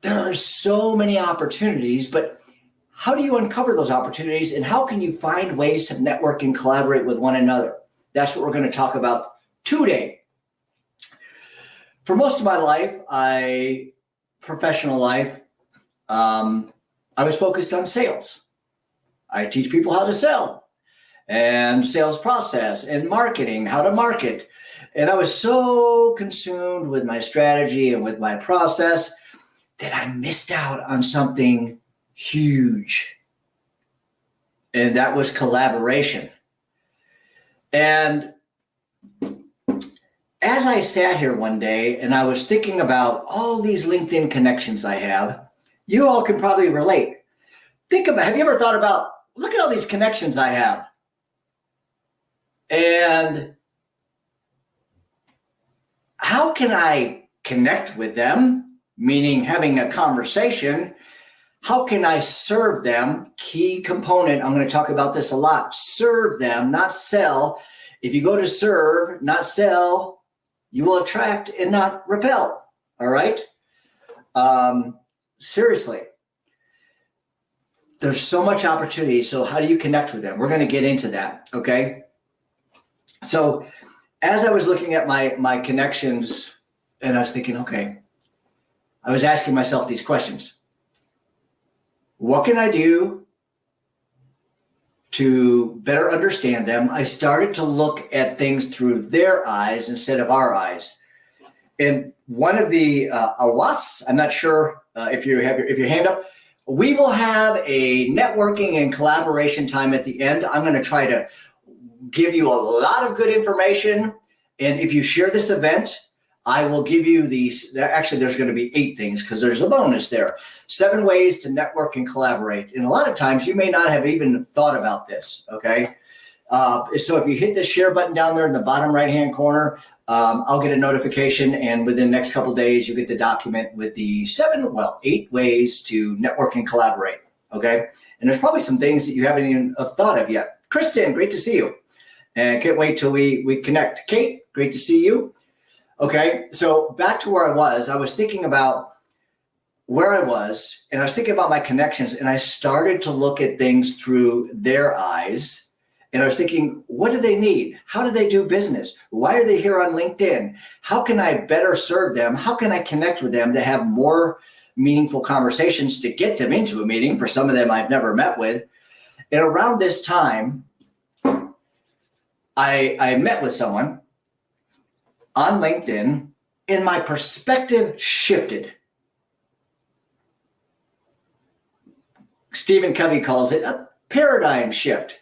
there are so many opportunities, but how do you uncover those opportunities and how can you find ways to network and collaborate with one another? That's what we're going to talk about today. For most of my life, professional life, I was focused on sales. I teach people how to sell and sales process and marketing, how to market. And I was so consumed with my strategy and with my process that I missed out on something huge. And that was collaboration. And as I sat here one day and I was thinking about all these LinkedIn connections I have, you all can probably relate. Have you ever thought about, look at all these connections I have. And how can I connect with them? Meaning having a conversation. How can I serve them? Key component, I'm going to talk about this a lot. Serve them, not sell. If you go to serve, not sell, you will attract and not repel. All right? Seriously. There's so much opportunity. So how do you connect with them? We're going to get into that. Okay? So as I was looking at my connections and I was thinking, okay, I was asking myself these questions. What can I do to better understand them? I started to look at things through their eyes instead of our eyes. And one of the AWAS, I'm not sure if you have your hand up, we will have a networking and collaboration time at the end. I'm going to try to give you a lot of good information. And if you share this event, I will give you these. Actually, there's going to be 8 things because there's a bonus there. 7 ways to network and collaborate. And a lot of times you may not have even thought about this. Okay. So if you hit the share button down there in the bottom right-hand corner, I'll get a notification. And within the next couple of days, you get the document with the 8 ways to network and collaborate. Okay. And there's probably some things that you haven't even thought of yet. Kristen, great to see you. And can't wait till we connect. Kate, great to see you. Okay, so back to where I was thinking about where I was, and I was thinking about my connections, and I started to look at things through their eyes, and I was thinking, what do they need? How do they do business? Why are they here on LinkedIn? How can I better serve them? How can I connect with them to have more meaningful conversations to get them into a meeting? For some of them I've never met with. And around this time, I met with someone on LinkedIn, and my perspective shifted. Stephen Covey calls it a paradigm shift.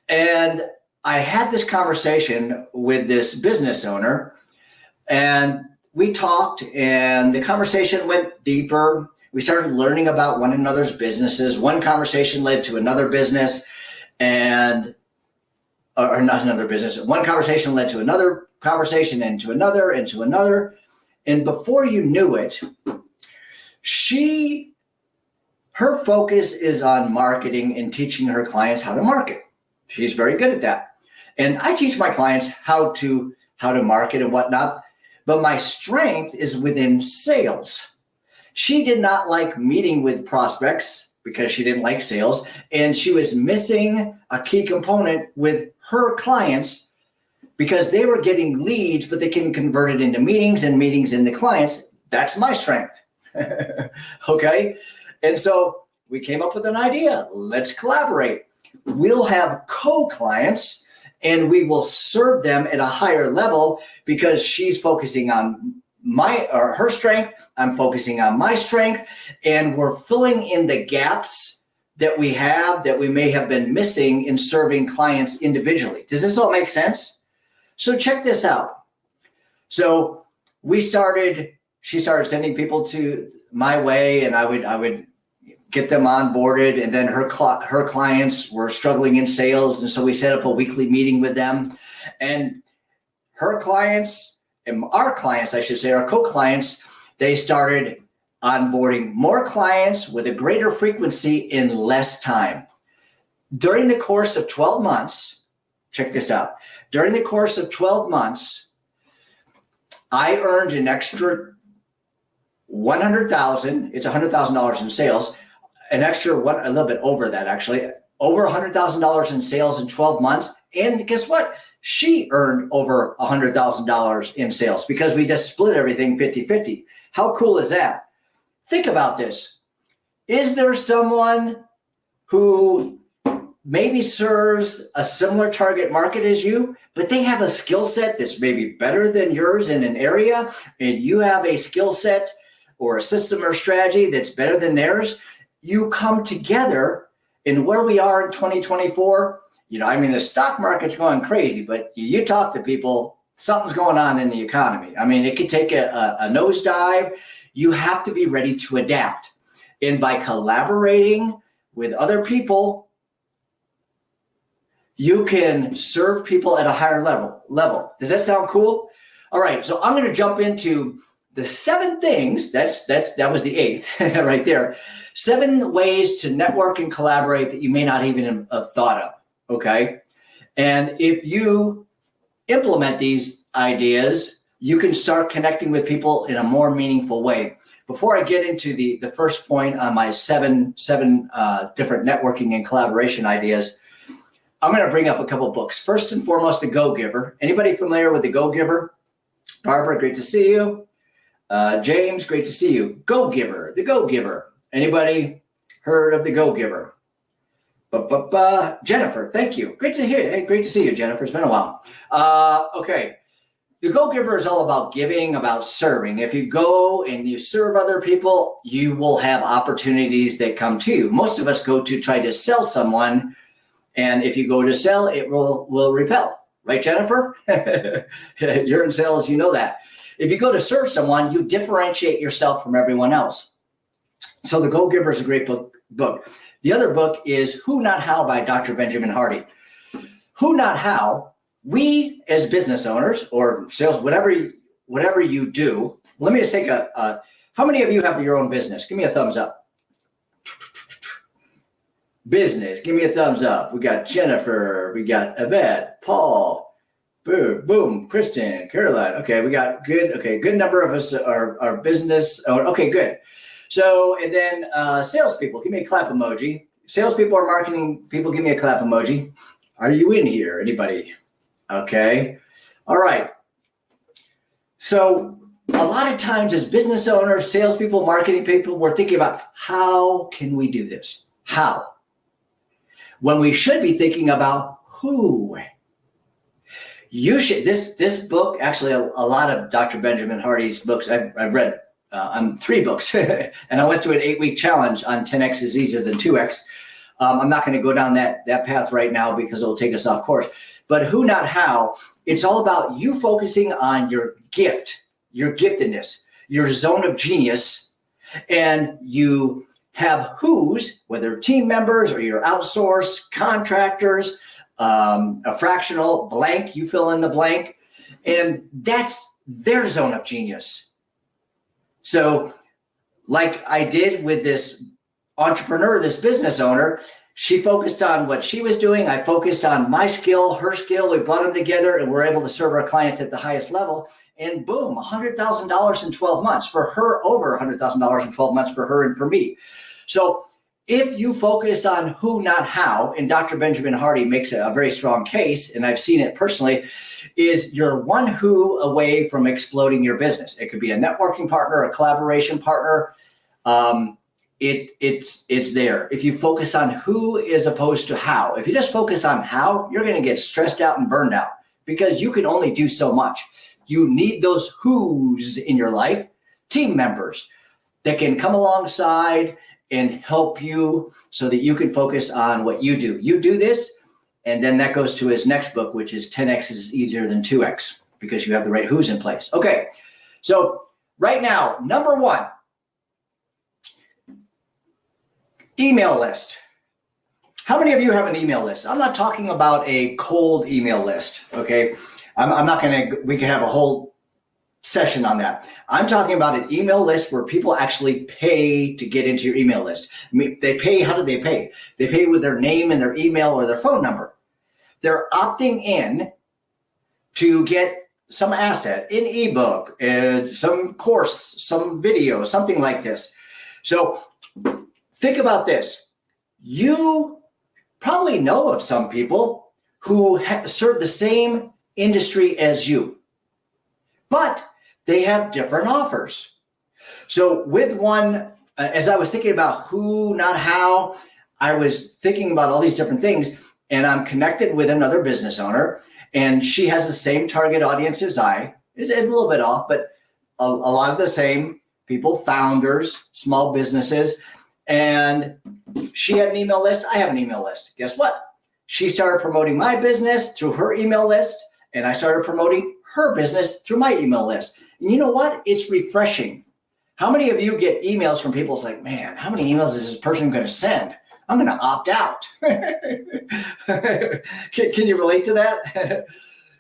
And I had this conversation with this business owner, and we talked, and the conversation went deeper. We started learning about one another's businesses. One conversation led to another business, or not another business. One conversation led to another conversation, and to another, and to another. And before you knew it, her focus is on marketing and teaching her clients how to market. She's very good at that. And I teach my clients how to market and whatnot, but my strength is within sales. She did not like meeting with prospects because she didn't like sales, and she was missing a key component with her clients because they were getting leads, but they couldn't convert it into meetings and meetings into clients. That's my strength. Okay. And so we came up with an idea. Let's collaborate. We'll have co-clients and we will serve them at a higher level because she's focusing on her strength. I'm focusing on my strength, and we're filling in the gaps that we may have been missing in serving clients individually. Does this all make sense? So check this out. So she started sending people to my way, and I would get them onboarded, and then her clients were struggling in sales, and so we set up a weekly meeting with them. And her clients, and our clients, I should say, our co-clients, they started onboarding more clients with a greater frequency in less time. During the course of 12 months, check this out. During the course of 12 months, I earned an extra 100,000, it's $100,000 in sales, an extra one, a little bit over that actually, over $100,000 in sales in 12 months. And guess what? She earned over $100,000 in sales because we just split everything 50-50. How cool is that? Think about this. Is there someone who maybe serves a similar target market as you, but they have a skill set that's maybe better than yours in an area, and you have a skill set or a system or strategy that's better than theirs? You come together, and where we are in 2024, the stock market's going crazy, but you talk to people, something's going on in the economy. It could take a nosedive. You have to be ready to adapt. And by collaborating with other people, you can serve people at a higher level. Does that sound cool? All right, so I'm going to jump into the 7 things. That was the 8th right there. 7 ways to network and collaborate that you may not even have thought of. Okay, and if you implement these ideas, you can start connecting with people in a more meaningful way. Before I get into the first point on my seven different networking and collaboration ideas, I'm going to bring up a couple books. First and foremost, The Go-Giver. Anybody familiar with The Go-Giver? Barbara, great to see you. James, great to see you. Go-Giver, The Go-Giver. Anybody heard of The Go-Giver? Jennifer, thank you. Great to hear you. Hey, great to see you, Jennifer. It's been a while. Okay. The Go-Giver is all about giving, about serving. If you go and you serve other people, you will have opportunities that come to you. Most of us go to try to sell someone, and if you go to sell, it will repel. Right, Jennifer? You're in sales, you know that. If you go to serve someone, you differentiate yourself from everyone else. So The Go-Giver is a great book. The other book is Who Not How by Dr. Benjamin Hardy. Who Not How, we as business owners or sales, whatever you do, let me just take how many of you have your own business? Give me a thumbs up. Business, give me a thumbs up. We got Jennifer, we got Yvette, Paul, boom, Kristen, Caroline. Okay, we got good number of us are business owners. Okay, good. So, and then salespeople, give me a clap emoji. Salespeople or marketing people, give me a clap emoji. Are you in here? Anybody? Okay. All right. So a lot of times as business owners, salespeople, marketing people, we're thinking about how can we do this? How? When we should be thinking about who. You should, this book, actually a lot of Dr. Benjamin Hardy's books, I've read on 3 books, and I went through an 8-week challenge on 10X is easier than 2X. I'm not going to go down that path right now because it'll take us off course. But Who Not How, it's all about you focusing on your gift, your giftedness, your zone of genius, and you have who's, whether team members or your outsourced contractors, a fractional blank, you fill in the blank, and that's their zone of genius. So like I did with this entrepreneur, this business owner, she focused on what she was doing. I focused on my skill, her skill. We brought them together and we're able to serve our clients at the highest level. And boom, $100,000 in 12 months for her, over $100,000 in 12 months for her and for me. So if you focus on who, not how, and Dr. Benjamin Hardy makes a very strong case, and I've seen it personally, is you're one who away from exploding your business. It could be a networking partner, a collaboration partner. It's there. If you focus on who as opposed to how, if you just focus on how, you're going to get stressed out and burned out because you can only do so much. You need those who's in your life, team members that can come alongside and help you so that you can focus on what you do. You do this, and then that goes to his next book, which is 10X is easier than 2X because you have the right who's in place. Okay, so right now, number 1, email list. How many of you have an email list? I'm not talking about a cold email list, okay? I'm not gonna, we can have a whole session on that. I'm talking about an email list where people actually pay to get into your email list. I mean, they pay, how do they pay? They pay with their name and their email or their phone number. They're opting in to get some asset, an ebook, some course, some video, something like this. So think about this. You probably know of some people who serve the same industry as you, but they have different offers. So with one, as I was thinking about who, not how, I was thinking about all these different things, and I'm connected with another business owner, and she has the same target audience as I. It's a little bit off, but a lot of the same people, founders, small businesses. And she had an email list. I have an email list. Guess what? She started promoting my business through her email list, and I started promoting her business through my email list. And you know what? It's refreshing. How many of you get emails from people? It's like, man, how many emails is this person going to send? I'm going to opt out. Can you relate to that?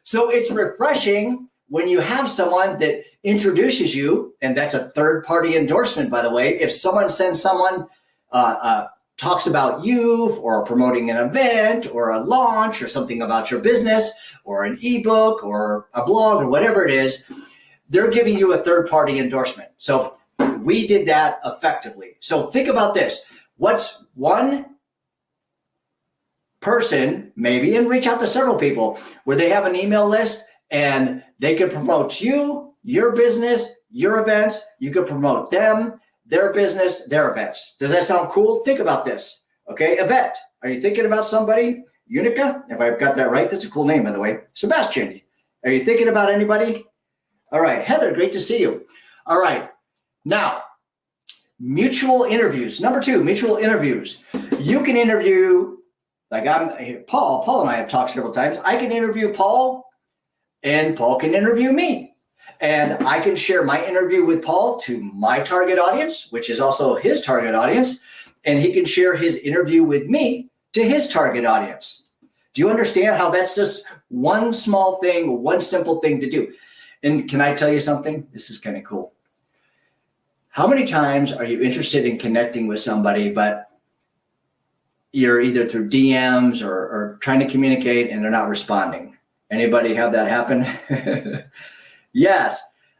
So it's refreshing when you have someone that introduces you, and that's a third-party endorsement, by the way. If someone sends someone, talks about you or promoting an event or a launch or something about your business or an ebook or a blog or whatever it is, they're giving you a third-party endorsement. So we did that effectively. So think about this. What's one person, maybe, and reach out to several people where they have an email list and they could promote you, your business, your events. You could promote them, their business, their events. Does that sound cool? Think about this. Okay, Yvette, are you thinking about somebody? Unica, if I've got that right, that's a cool name, by the way. Sebastian, are you thinking about anybody? All right, Heather, great to see you. All right, now, mutual interviews. Number 2, mutual interviews. You can interview, like Paul and I have talked several times. I can interview Paul, and Paul can interview me. And I can share my interview with Paul to my target audience, which is also his target audience. And he can share his interview with me to his target audience. Do you understand how that's just one small thing, one simple thing to do? And can I tell you something? This is kind of cool. How many times are you interested in connecting with somebody, but you're either through DMs or trying to communicate and they're not responding? Anybody have that happen? Yes.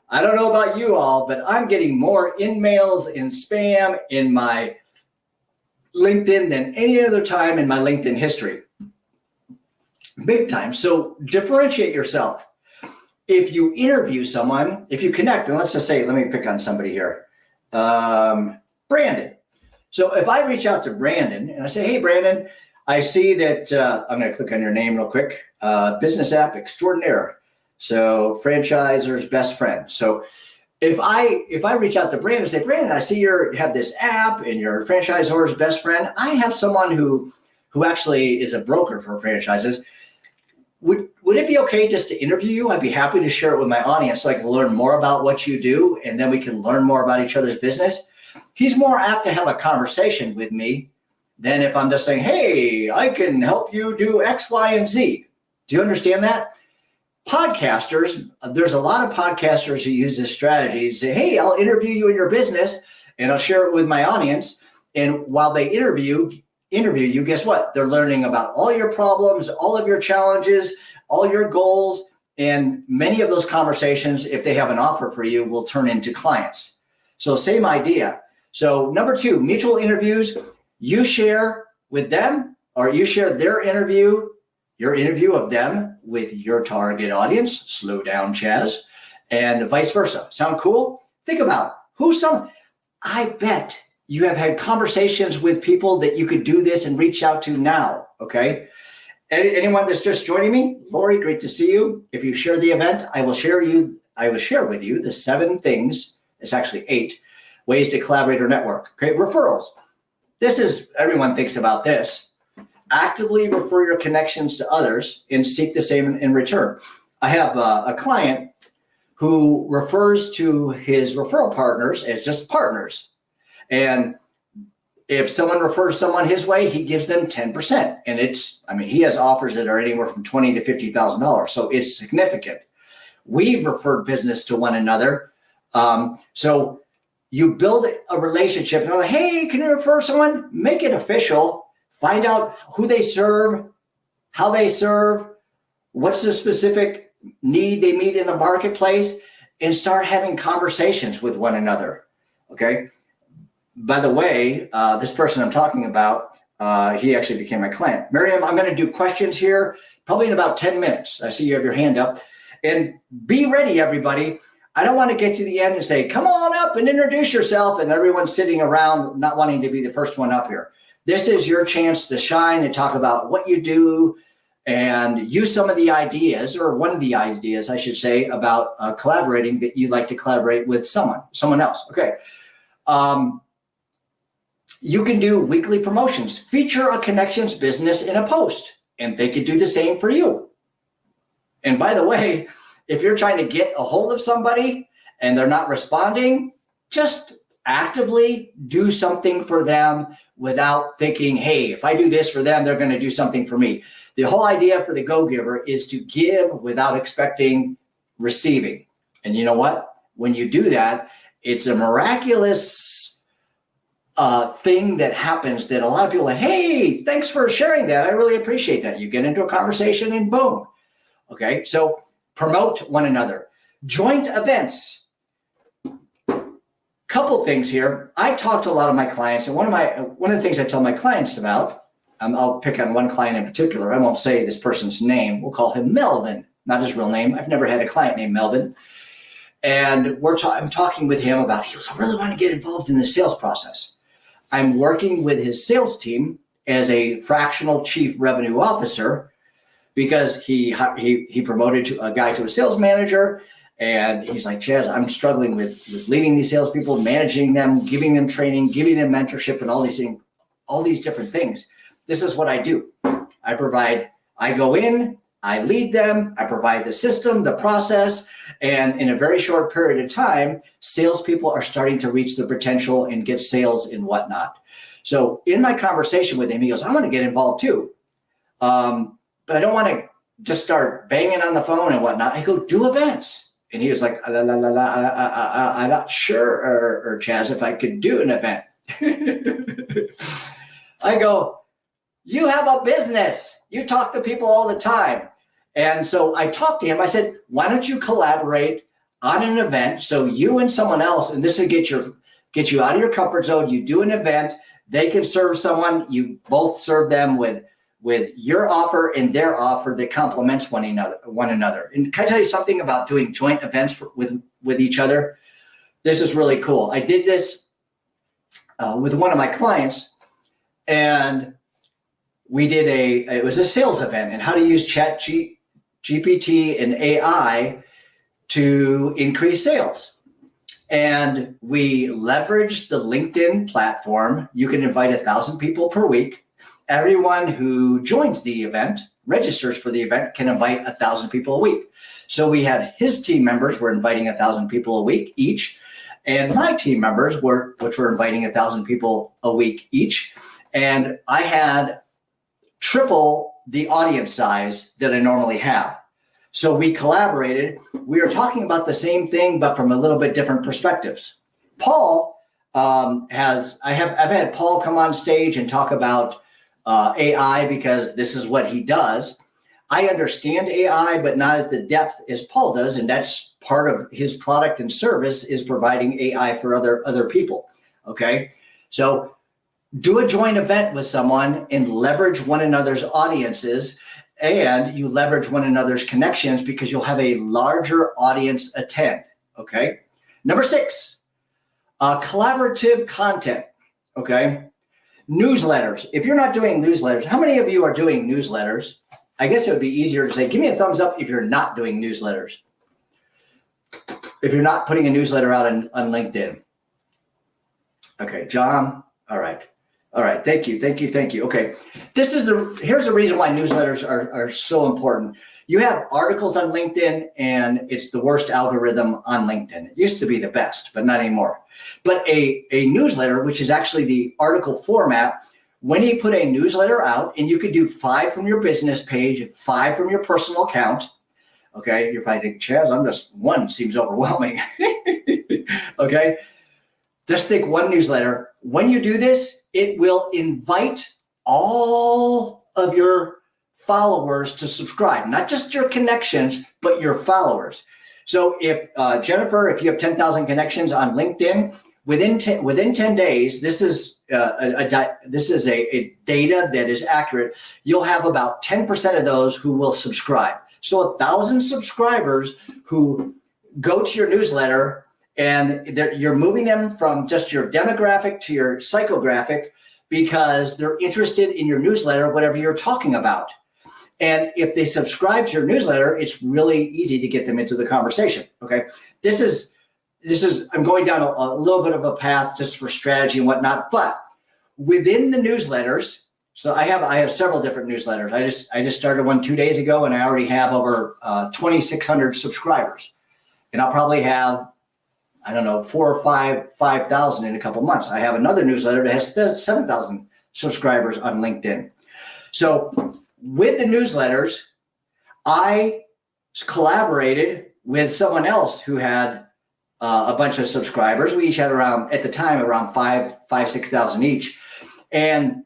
I don't know about you all, but I'm getting more in-mails and spam in my LinkedIn than any other time in my LinkedIn history. Big time. So differentiate yourself. If you interview someone, if you connect, and let's just say, let me pick on somebody here. Brandon. So if I reach out to Brandon and I say, hey, Brandon, I see that I'm going to click on your name real quick. Business app extraordinaire. So franchisor's best friend. So if I reach out to Brandon and say, Brandon, I see you have this app and you're franchisor's best friend. I have someone who actually is a broker for franchises. Would it be okay just to interview you? I'd be happy to share it with my audience so I can learn more about what you do, and then we can learn more about each other's business. He's more apt to have a conversation with me than if I'm just saying, hey, I can help you do X, Y, and Z. Do you understand that? Podcasters, there's a lot of podcasters who use this strategy. Say, hey, I'll interview you in your business and I'll share it with my audience. And while they interview you, guess what? They're learning about all your problems, all of your challenges, all your goals. And many of those conversations, if they have an offer for you, will turn into clients. So same idea. So number 2, mutual interviews. You share with them, or you share their interview, your interview of them with your target audience. Slow down, Chaz, and vice versa. Sound cool? Think about I bet you have had conversations with people that you could do this and reach out to now, okay? Anyone that's just joining me, Lori, great to see you. If you share the event, I will share with you the 7 things, it's actually 8, ways to collaborate or network, okay? Referrals. Everyone thinks about this. Actively refer your connections to others and seek the same in return. I have a client who refers to his referral partners as just partners. And if someone refers someone his way, he gives them 10%. And he has offers that are anywhere from $20,000 to $50,000. So it's significant. We've referred business to one another. So you build a relationship and you're like, hey, can you refer someone? Make it official. Find out who they serve, how they serve, what's the specific they meet in the marketplace and start having conversations with one another. Okay. By the way, this person I'm talking about, he actually became my client. Miriam, I'm going to do questions here probably in about 10 minutes. I see you have your hand up. And be ready, everybody. I don't want to get to the end and say, come on up and introduce yourself, and everyone's sitting around not wanting to be the first one up here. This is your chance to shine and talk about what you do and use some of the ideas, or one of the ideas, I should say, about collaborating, that you'd like to collaborate with someone else. Okay. You can do weekly promotions. Feature a connections business in a post, and they could do the same for you. And by the way, if you're trying to get a hold of somebody and they're not responding, just actively do something for them without thinking, hey, if I do this for them, they're going to do something for me. The whole idea for the go-giver is to give without expecting receiving. And you know what? When you do that, it's a miraculous thing that happens that a lot of people are like, hey, thanks for sharing that. I really appreciate that. You get into a conversation and boom. Okay, so promote one another. Joint events. Couple things here. I talk to a lot of my clients, and one of the things I tell my clients about, I'll pick on one client in particular. I won't say this person's name. We'll call him Melvin, not his real name. I've never had a client named Melvin. And I'm talking with him about, he goes, I really want to get involved in the sales process. I'm working with his sales team as a fractional chief revenue officer, because he promoted a guy to a sales manager, and he's like, Chaz, I'm struggling with leading these salespeople, managing them, giving them training, giving them mentorship, and all these things, all these different things. This is what I do. I go in, I lead them, I provide the system, the process, and in a very short period of time, salespeople are starting to reach their potential and get sales and whatnot. So in my conversation with him, he goes, I want to get involved too. But I don't want to just start banging on the phone and whatnot. I go, do events. And he was like, I'm not sure, or Chaz, if I could do an event. I go, you have a business. You talk to people all the time. And so I talked to him. I said, why don't you collaborate on an event? So you and someone else, and this will get you out of your comfort zone. You do an event. They can serve someone. You both serve them with your offer and their offer that complements one another. And can I tell you something about doing joint events with each other? This is really cool. I did this with one of my clients, and we did it was a sales event, and how to use GPT and AI to increase sales. And we leveraged the LinkedIn platform. You can invite 1,000 people per week. Everyone who joins the event, registers for the event, can invite 1,000 people a week. So we had his team members were inviting 1,000 people a week each, and my team members which were inviting 1,000 people a week each. And I had triple the audience size that I normally have. So we collaborated. We were talking about the same thing, but from a little bit different perspectives. Paul I've had Paul come on stage and talk about AI, because this is what he does. I understand AI, but not at the depth as Paul does. And that's part of his product and service, is providing AI for other people. Okay. So do a joint event with someone and leverage one another's audiences, and you leverage one another's connections, because you'll have a larger audience attend. Okay. Number 6, collaborative content. Okay. Newsletters. If you're not doing newsletters, how many of you are doing newsletters? I guess it would be easier to say, give me a thumbs up if you're not doing newsletters. If you're not putting a newsletter out on LinkedIn. Okay, John. All right. Thank you. Okay. Here's the reason why newsletters are so important. You have articles on LinkedIn, and it's the worst algorithm on LinkedIn. It used to be the best, but not anymore. But a newsletter, which is actually the article format, when you put a newsletter out, and you could do 5 from your business page, 5 from your personal account. Okay. You're probably thinking, Chaz, one seems overwhelming. Okay. Just think 1 newsletter. When you do this, it will invite all of your followers to subscribe, not just your connections, but your followers. So if Jennifer, if you have 10,000 connections on LinkedIn, within 10 days, this is a data that is accurate. You'll have about 10% of those who will subscribe. So 1,000 subscribers who go to your newsletter, and you're moving them from just your demographic to your psychographic because they're interested in your newsletter, whatever you're talking about. And if they subscribe to your newsletter, it's really easy to get them into the conversation. Okay, this is I'm going down a little bit of a path just for strategy and whatnot, but within the newsletters, so I have several different newsletters. I just started one 2 days ago, and I already have over 2,600 subscribers, and I'll probably have, I don't know, 4,000 or 5,000 in a couple months. I have another newsletter that has 7,000 subscribers on LinkedIn. So with the newsletters, I collaborated with someone else who had a bunch of subscribers. We each had around, at the time, around 6,000 each. And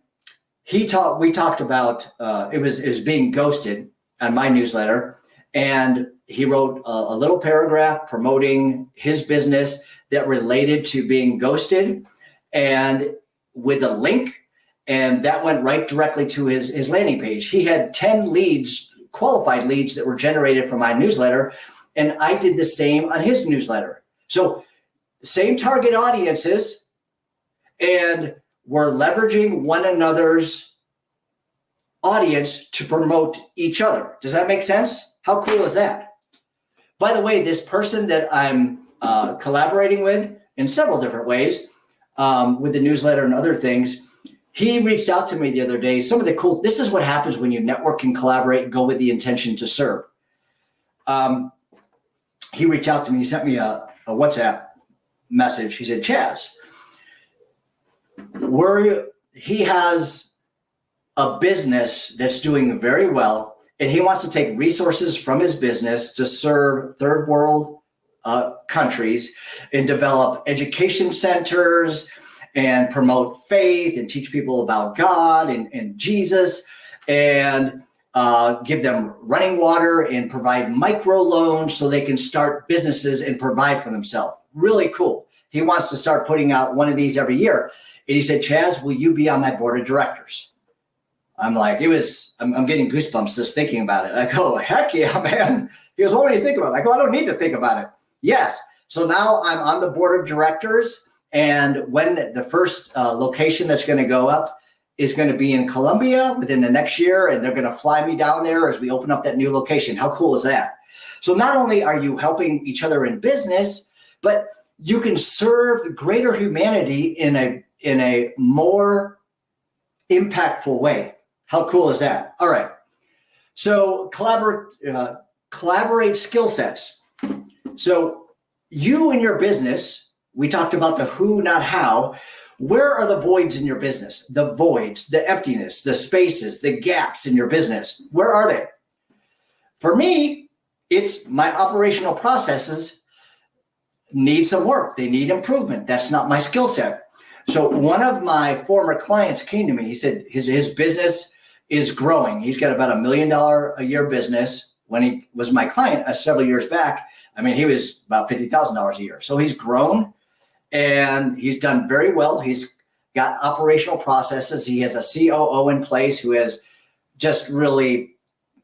we talked about, it was being ghosted on my newsletter. And he wrote a little paragraph promoting his business that related to being ghosted, and with a link, and that went right directly to his landing page. He had 10 leads, qualified leads, that were generated from my newsletter, and I did the same on his newsletter. So same target audiences, and we're leveraging one another's audience to promote each other. Does that make sense? How cool is that? By the way, this person that I'm collaborating with in several different ways, with the newsletter and other things, he reached out to me the other day. This is what happens when you network and collaborate and go with the intention to serve. He reached out to me. He sent me a WhatsApp message. He said, Chaz, he has a business that's doing very well, and he wants to take resources from his business to serve third world countries and develop education centers and promote faith and teach people about God and Jesus, and give them running water and provide micro loans so they can start businesses and provide for themselves. Really cool. He wants to start putting out one of these every year. And he said, Chaz, will you be on my board of directors? I'm like, I'm getting goosebumps just thinking about it. I go, heck yeah, man. He goes, what do you think about it? I go, I don't need to think about it. Yes. So now I'm on the board of directors. And when the first location that's going to go up is going to be in Colombia within the next year, and they're going to fly me down there as we open up that new location. How cool is that? So not only are you helping each other in business, but you can serve the greater humanity in a more impactful way. How cool is that? All right. So collaborate skill sets. So you and your business, we talked about the who, not how. Where are the voids in your business? The voids, the emptiness, the spaces, the gaps in your business. Where are they? For me, it's my operational processes need some work. They need improvement. That's not my skill set. So one of my former clients came to me. He said his business is growing. He's got about $1 million a year business. When he was my client several years back, I mean, he was about $50,000 a year. So he's grown and he's done very well. He's got operational processes. He has a COO in place who has just really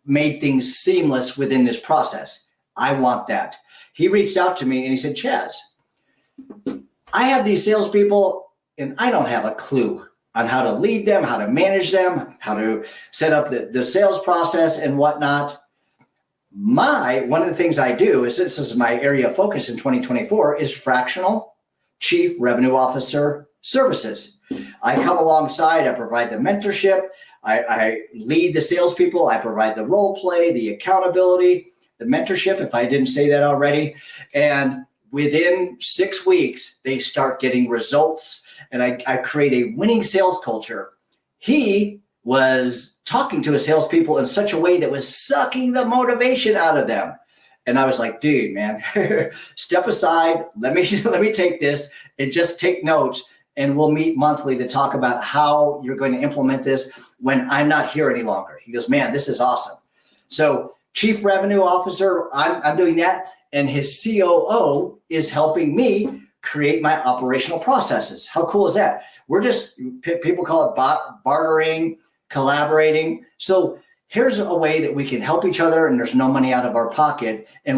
made things seamless within this process. I want that. He reached out to me and he said, Chaz, I have these salespeople and I don't have a clue on how to lead them, how to manage them, how to set up the sales process and whatnot. One of the things I do is, this is my area of focus in 2024, is fractional chief revenue officer services. I come alongside, I provide the mentorship, I lead the salespeople, I provide the role play, the accountability, the mentorship, if I didn't say that already. And within 6 weeks, they start getting results, and I create a winning sales culture. He was talking to his salespeople in such a way that was sucking the motivation out of them. And I was like, dude, man, step aside. Let me take this and just take notes and we'll meet monthly to talk about how you're going to implement this when I'm not here any longer. He goes, man, this is awesome. So Chief Revenue Officer, I'm doing that. And his COO is helping me create my operational processes. How cool is that? We're just, people call it bartering, collaborating. So here's a way that we can help each other and there's no money out of our pocket, and we're